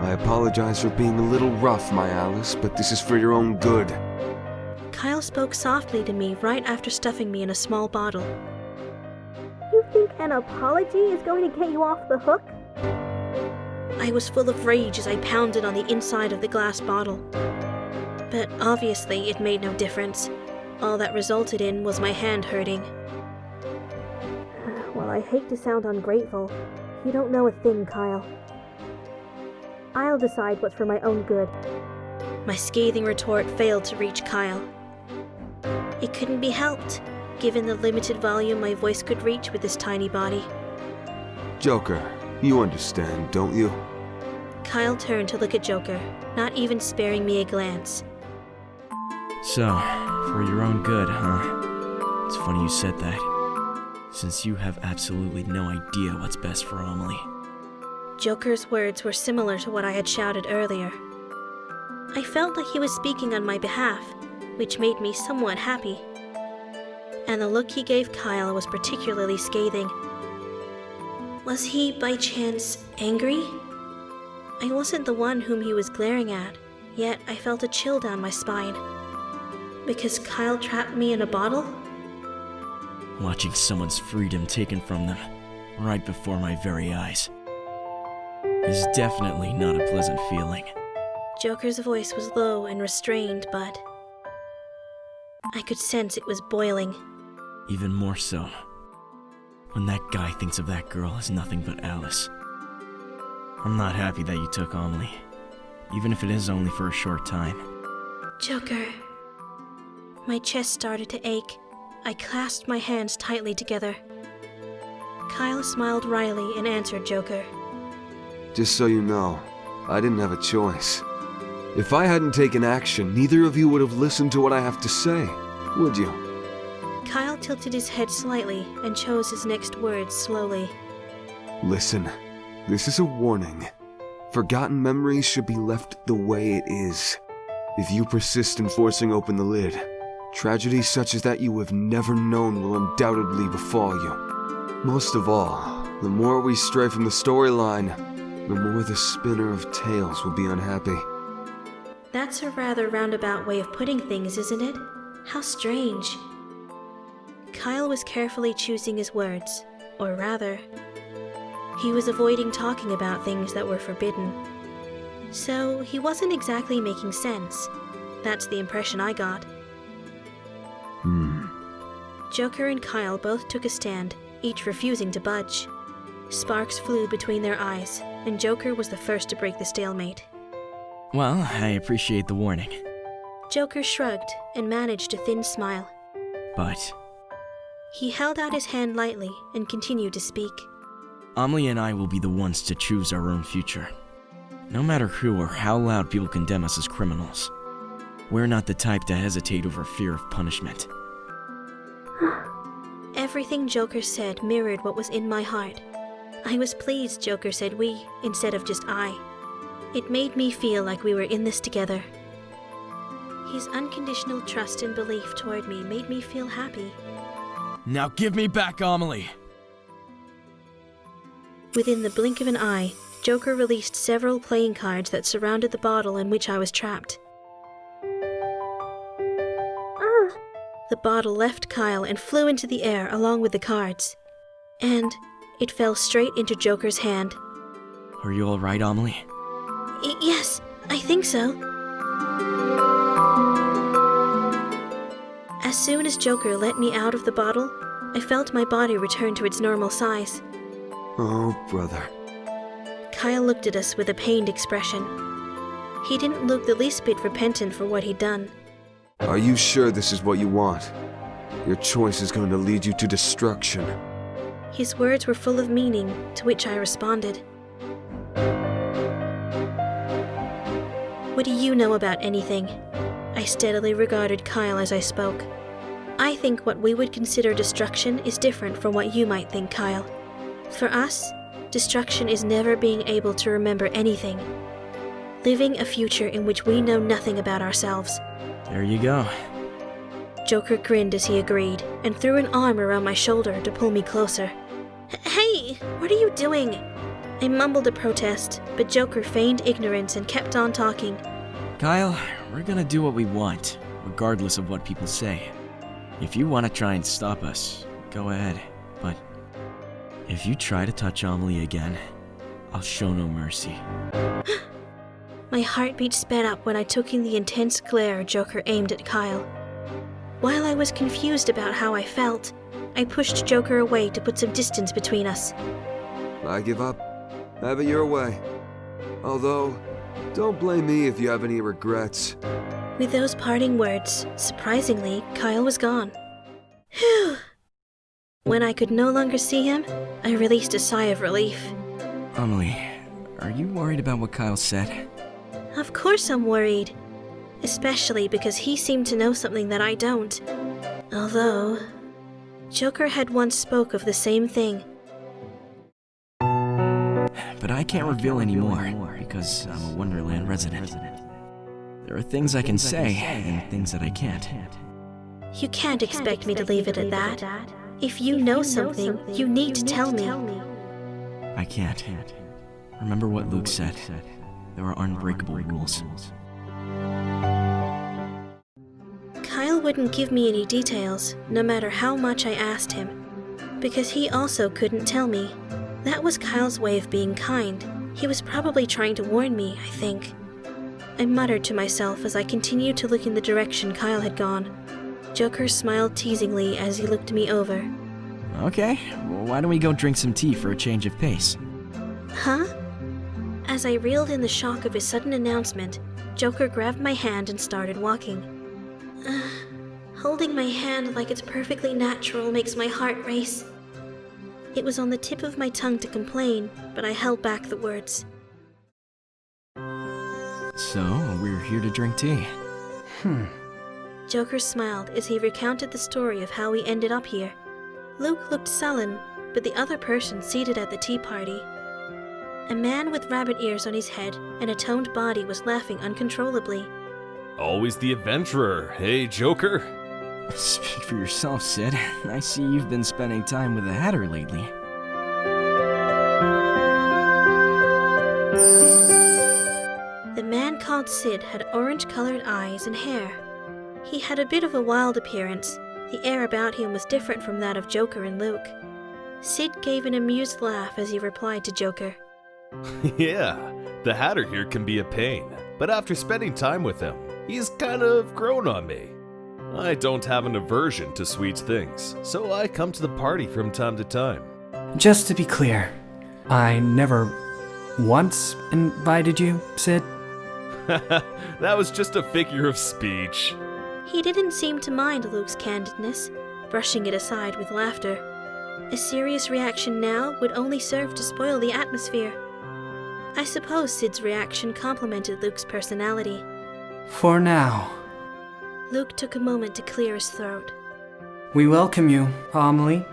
I apologize for being a little rough, my Alice, but this is for your own good. Kyle spoke softly to me right after stuffing me in a small bottle. You think an apology is going to get you off the hook? I was full of rage as I pounded on the inside of the glass bottle. But obviously it made no difference. All that resulted in was my hand hurting. Well, I hate to sound ungrateful. You don't know a thing, Kyle. I'll decide what's for my own good. My scathing retort failed to reach Kyle. It couldn't be helped, given the limited volume my voice could reach with this tiny body. Joker, you understand, don't you? Kyle turned to look at Joker, not even sparing me a glance. So, for your own good, huh? It's funny you said that, since you have absolutely no idea what's best for Amelie. Joker's words were similar to what I had shouted earlier. I felt like he was speaking on my behalf, which made me somewhat happy. And the look he gave Kyle was particularly scathing. Was he, by chance, angry? I wasn't the one whom he was glaring at, yet I felt a chill down my spine. Because Kyle trapped me in a bottle? Watching someone's freedom taken from them, right before my very eyes, is definitely not a pleasant feeling. Joker's voice was low and restrained, but I could sense it was boiling. Even more so, when that guy thinks of that girl as nothing but Alice. I'm not happy that you took Amelie, even if it is only for a short time. Joker. My chest started to ache. I clasped my hands tightly together. Kyle smiled wryly and answered Joker. Just so you know, I didn't have a choice. If I hadn't taken action, neither of you would have listened to what I have to say, would you? Kyle tilted his head slightly and chose his next words slowly. Listen, this is a warning. Forgotten memories should be left the way it is. If you persist in forcing open the lid, tragedies such as that you have never known will undoubtedly befall you. Most of all, the more we stray from the storyline, the more the spinner of tales will be unhappy. That's a rather roundabout way of putting things, isn't it? How strange. Kyle was carefully choosing his words, or rather, he was avoiding talking about things that were forbidden. So he wasn't exactly making sense. That's the impression I got. Joker and Kyle both took a stand, each refusing to budge. Sparks flew between their eyes, and Joker was the first to break the stalemate. Well, I appreciate the warning. Joker shrugged and managed a thin smile. But He held out his hand lightly and continued to speak. Amelie and I will be the ones to choose our own future. No matter who or how loud people condemn us as criminals, we're not the type to hesitate over fear of punishment. Everything Joker said mirrored what was in my heart. I was pleased Joker said we, instead of just I. It made me feel like we were in this together. His unconditional trust and belief toward me made me feel happy. Now give me back Amelie! Within the blink of an eye, Joker released several playing cards that surrounded the bottle in which I was trapped. The bottle left Kyle and flew into the air along with the cards. And it fell straight into Joker's hand. Are you alright, Amelie? Yes, I think so. As soon as Joker let me out of the bottle, I felt my body return to its normal size. Oh, brother. Kyle looked at us with a pained expression. He didn't look the least bit repentant for what he'd done. Are you sure this is what you want? Your choice is going to lead you to destruction. His words were full of meaning, to which I responded. What do you know about anything? I steadily regarded Kyle as I spoke. I think what we would consider destruction is different from what you might think, Kyle. For us, destruction is never being able to remember anything. Living a future in which we know nothing about ourselves. There you go. Joker grinned as he agreed, and threw an arm around my shoulder to pull me closer. Hey, what are you doing? I mumbled a protest, but Joker feigned ignorance and kept on talking. Kyle, we're gonna do what we want, regardless of what people say. If you want to try and stop us, go ahead. But if you try to touch Amelie again, I'll show no mercy. My heartbeat sped up when I took in the intense glare Joker aimed at Kyle. While I was confused about how I felt, I pushed Joker away to put some distance between us. I give up. Have it your way. Although, don't blame me if you have any regrets. With those parting words, surprisingly, Kyle was gone. Phew! When I could no longer see him, I released a sigh of relief. Amelie, are you worried about what Kyle said? Of course I'm worried. Especially because he seemed to know something that I don't. Although, Joker had once spoke of the same thing. But I can't reveal anymore, because I'm a Wonderland resident. There are things I can say, and things that I can't. You can't expect me to leave it at that. If you know something, you need to tell me. I can't. Remember what Luke said. There are unbreakable rules. Kyle wouldn't give me any details, no matter how much I asked him. Because he also couldn't tell me. That was Kyle's way of being kind. He was probably trying to warn me, I think. I muttered to myself as I continued to look in the direction Kyle had gone. Joker smiled teasingly as he looked me over. Okay, well, why don't we go drink some tea for a change of pace? Huh? As I reeled in the shock of his sudden announcement, Joker grabbed my hand and started walking. Holding my hand like it's perfectly natural makes my heart race. It was on the tip of my tongue to complain, but I held back the words. So, we're here to drink tea. Joker smiled as he recounted the story of how we ended up here. Luke looked sullen, but the other person seated at the tea party, a man with rabbit ears on his head and a toned body, was laughing uncontrollably. Always the adventurer, hey Joker? Speak for yourself, Sid. I see you've been spending time with the Hatter lately. The man called Sid had orange-colored eyes and hair. He had a bit of a wild appearance. The air about him was different from that of Joker and Luke. Sid gave an amused laugh as he replied to Joker. Yeah, the Hatter here can be a pain, but after spending time with him, he's kind of grown on me. I don't have an aversion to sweet things, so I come to the party from time to time. Just to be clear, I never once invited you, Sid. That was just a figure of speech. He didn't seem to mind Luke's candidness, brushing it aside with laughter. A serious reaction now would only serve to spoil the atmosphere. I suppose Sid's reaction complimented Luke's personality. For now. Luke took a moment to clear his throat. We welcome you, Amelie.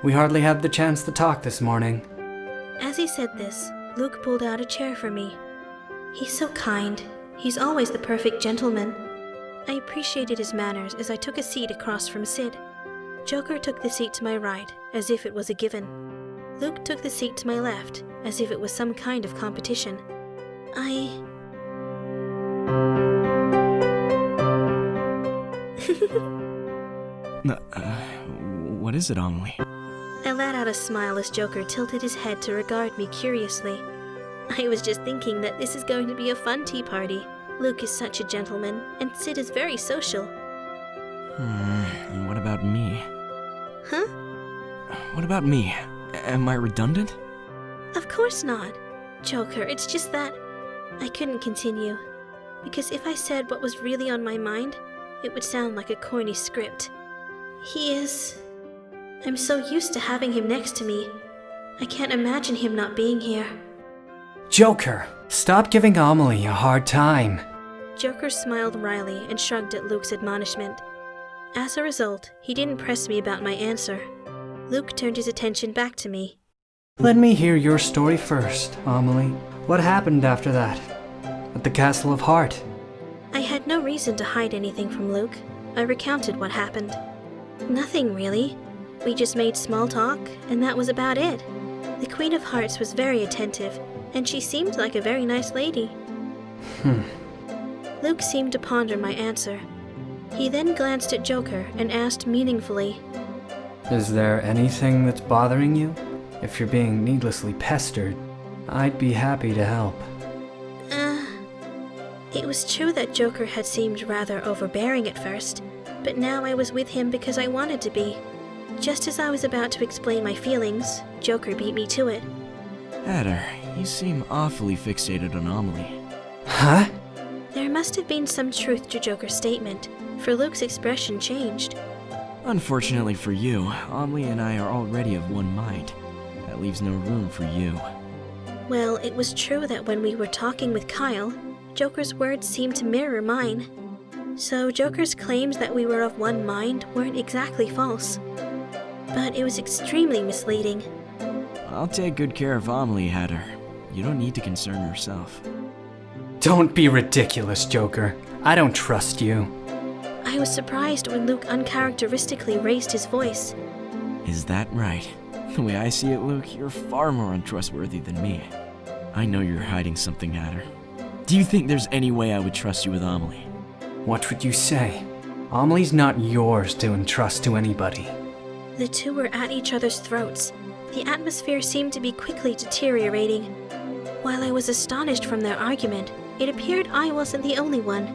We hardly had the chance to talk this morning. As he said this, Luke pulled out a chair for me. He's so kind. He's always the perfect gentleman. I appreciated his manners as I took a seat across from Sid. Joker took the seat to my right, as if it was a given. Luke took the seat to my left, as if it was some kind of competition. What is it, Amelie? I let out a smile as Joker tilted his head to regard me curiously. I was just thinking that this is going to be a fun tea party. Luke is such a gentleman, and Sid is very social. And what about me? Huh? What about me? Am I redundant? Of course not. Joker, it's just that I couldn't continue. Because if I said what was really on my mind, it would sound like a corny script. I'm so used to having him next to me. I can't imagine him not being here. Joker, stop giving Amelie a hard time. Joker smiled wryly and shrugged at Luke's admonishment. As a result, he didn't press me about my answer. Luke turned his attention back to me. Let me hear your story first, Amelie. What happened after that? At the Castle of Heart? I had no reason to hide anything from Luke. I recounted what happened. Nothing really. We just made small talk, and that was about it. The Queen of Hearts was very attentive, and she seemed like a very nice lady. Luke seemed to ponder my answer. He then glanced at Joker and asked meaningfully, Is there anything that's bothering you? If you're being needlessly pestered, I'd be happy to help. It was true that Joker had seemed rather overbearing at first, but now I was with him because I wanted to be. Just as I was about to explain my feelings, Joker beat me to it. Hatter, you seem awfully fixated on Amelie. Huh? There must have been some truth to Joker's statement, for Luke's expression changed. Unfortunately for you, Amelie and I are already of one mind. That leaves no room for you. Well, it was true that when we were talking with Kyle, Joker's words seemed to mirror mine. So Joker's claims that we were of one mind weren't exactly false. But it was extremely misleading. I'll take good care of Amelie, Hatter. You don't need to concern yourself. Don't be ridiculous, Joker. I don't trust you. I was surprised when Luke uncharacteristically raised his voice. Is that right? The way I see it, Luke, you're far more untrustworthy than me. I know you're hiding something, Hatter. Do you think there's any way I would trust you with Amelie? What would you say? Amelie's not yours to entrust to anybody. The two were at each other's throats. The atmosphere seemed to be quickly deteriorating. While I was astonished from their argument, it appeared I wasn't the only one.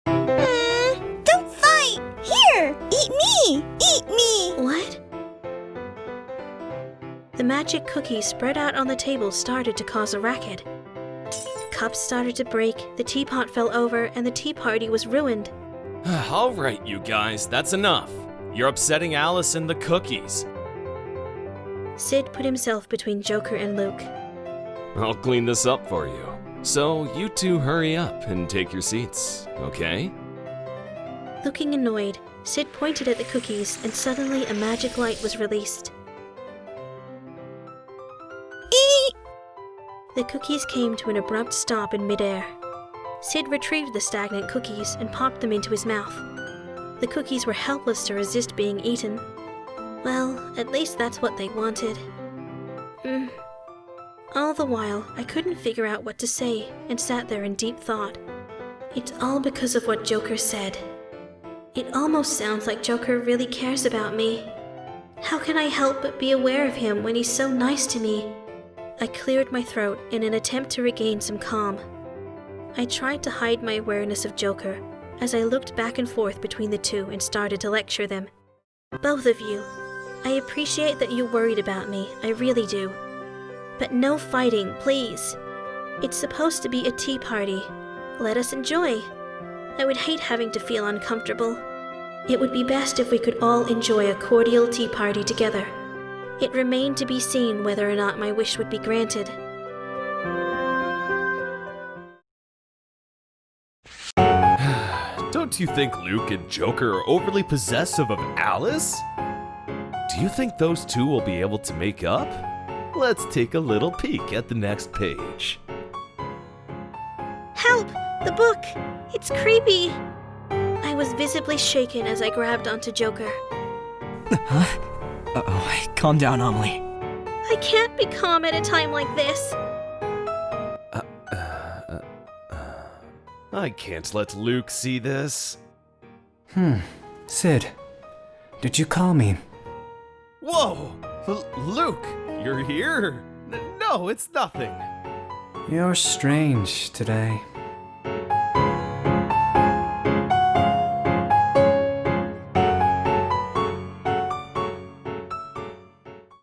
Don't fight! Here! Eat me! Eat me! What? The magic cookies spread out on the table started to cause a racket. Cups started to break, the teapot fell over, and the tea party was ruined. All right, you guys, that's enough. You're upsetting Alice and the cookies. Sid put himself between Joker and Luke. I'll clean this up for you. So you two hurry up and take your seats, okay? Looking annoyed, Sid pointed at the cookies, and suddenly a magic light was released. Eat! The cookies came to an abrupt stop in midair. Sid retrieved the stagnant cookies and popped them into his mouth. The cookies were helpless to resist being eaten. Well, at least that's what they wanted. All the while, I couldn't figure out what to say and sat there in deep thought. It's all because of what Joker said. It almost sounds like Joker really cares about me. How can I help but be aware of him when he's so nice to me? I cleared my throat in an attempt to regain some calm. I tried to hide my awareness of Joker as I looked back and forth between the two and started to lecture them. Both of you, I appreciate that you're worried about me, I really do. But no fighting, please. It's supposed to be a tea party. Let us enjoy. I would hate having to feel uncomfortable. It would be best if we could all enjoy a cordial tea party together. It remained to be seen whether or not my wish would be granted. Don't you think Luke and Joker are overly possessive of Alice? Do you think those two will be able to make up? Let's take a little peek at the next page. Help! The book! It's creepy! I was visibly shaken as I grabbed onto Joker. Huh? Uh-oh, calm down, Amelie. I can't be calm at a time like this. I can't let Luke see this. Sid, did you call me? Whoa! Luke, you're here? No, it's nothing. You're strange today.